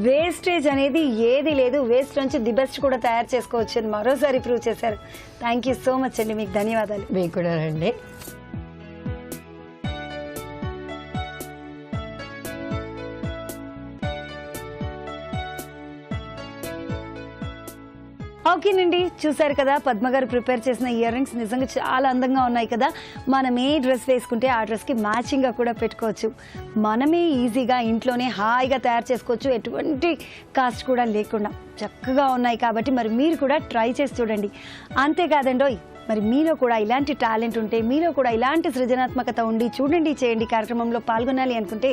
వేస్టేజ్ అనేది ఏది లేదు, వేస్ట్ నుంచి ది బెస్ట్ కూడా తయారు చేసుకోవచ్చు అని మరోసారి ప్రూవ్ చేశారు. థ్యాంక్ యూ సో మచ్ అండి, మీకు ధన్యవాదాలు. మీకు కూడా అండి. ఓకేనండి, చూసారు కదా పద్మ గారు ప్రిపేర్ చేసిన ఇయర్ రింగ్స్ నిజంగా చాలా అందంగా ఉన్నాయి కదా. మనం ఏ డ్రెస్ వేసుకుంటే ఆ డ్రెస్కి మ్యాచింగ్గా కూడా పెట్టుకోవచ్చు. మనమే ఈజీగా ఇంట్లోనే హాయిగా తయారు చేసుకోవచ్చు, ఎటువంటి కాస్ట్ కూడా లేకుండా. చక్కగా ఉన్నాయి కాబట్టి మరి మీరు కూడా ట్రై చేసి చూడండి. అంతేకాదండోయ్, మరి మీలో కూడా ఇలాంటి టాలెంట్ ఉంటే, మీలో కూడా ఇలాంటి సృజనాత్మకత ఉండి చూడండి చేయండి కార్యక్రమంలో పాల్గొనాలి అనుకుంటే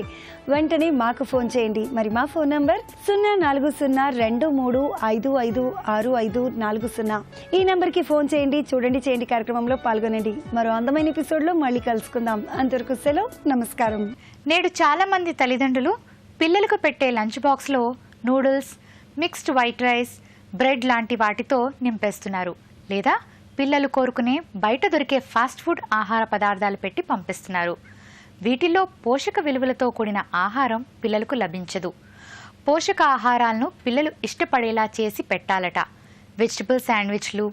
వెంటనే మాకు ఫోన్ చేయండి. మరి మా ఫోన్ నంబర్ 04023556540. ఈ నెంబర్కి ఫోన్ చేయండి, చూడండి చేయండి కార్యక్రమంలో పాల్గొనండి. మరో అందమైన ఎపిసోడ్లో మళ్ళీ కలుసుకుందాం. అంతవరకు సెలవు, నమస్కారం. నేడు చాలా మంది తల్లిదండ్రులు పిల్లలకు పెట్టే లంచ్ బాక్స్లో noodles, mixed white rice, bread లాంటి వాటితో నింపేస్తున్నారు. లేదా పిల్లలు కోరుకునే బయట దొరికే ఫాస్ట్ ఫుడ్ ఆహార పదార్థాలు పెట్టి పంపిస్తున్నారు. వీటిల్లో పోషక విలువలతో కూడిన ఆహారం పిల్లలకు లభించదు. పోషక ఆహారాలను పిల్లలు ఇష్టపడేలా చేసి పెట్టాలట. వెజిటబుల్ శాండ్విచ్లు,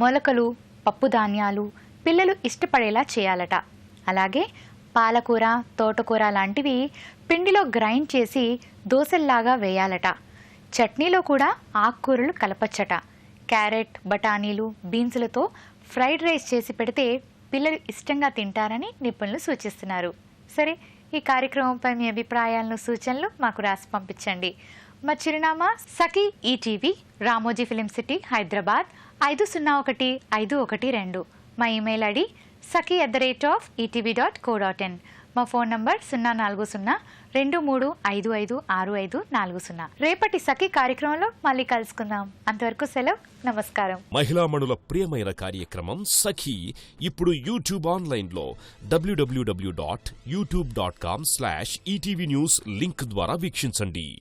మొలకలు, పప్పు ధాన్యాలు పిల్లలు ఇష్టపడేలా చేయాలట. అలాగే పాలకూర, తోటకూర లాంటివి పిండిలో గ్రైండ్ చేసి దోశల్లాగా వేయాలట. చట్నీలో కూడా ఆకుకూరలు కలపచ్చట. క్యారెట్, బఠానీలు, బీన్స్లతో ఫ్రైడ్ రైస్ చేసి పెడితే పిల్లలు ఇష్టంగా తింటారని నిపుణులు సూచిస్తున్నారు. సరే, ఈ కార్యక్రమంపై మీ అభిప్రాయాలను సూచనలు మాకు రాసి పంపించండి. మా చిరునామా Sakhi ETV, Ramoji film city, Hyderabad 501512. మా ఇమెయిల్ ఐడి saki@etv.co.in. మా ఫోన్ నంబర్ 04023555540. రేపటి సఖీ కార్యక్రమంలో మళ్ళీ కలుసుకుందాం. అంతవరకు సెలవు, నమస్కారం. మహిళామణుల ప్రియమైన కార్యక్రమం సఖీ ఇప్పుడు యూట్యూబ్ ఆన్లైన్లో www.youtube.com/ETV News లింక్ ద్వారా వీక్షించండి.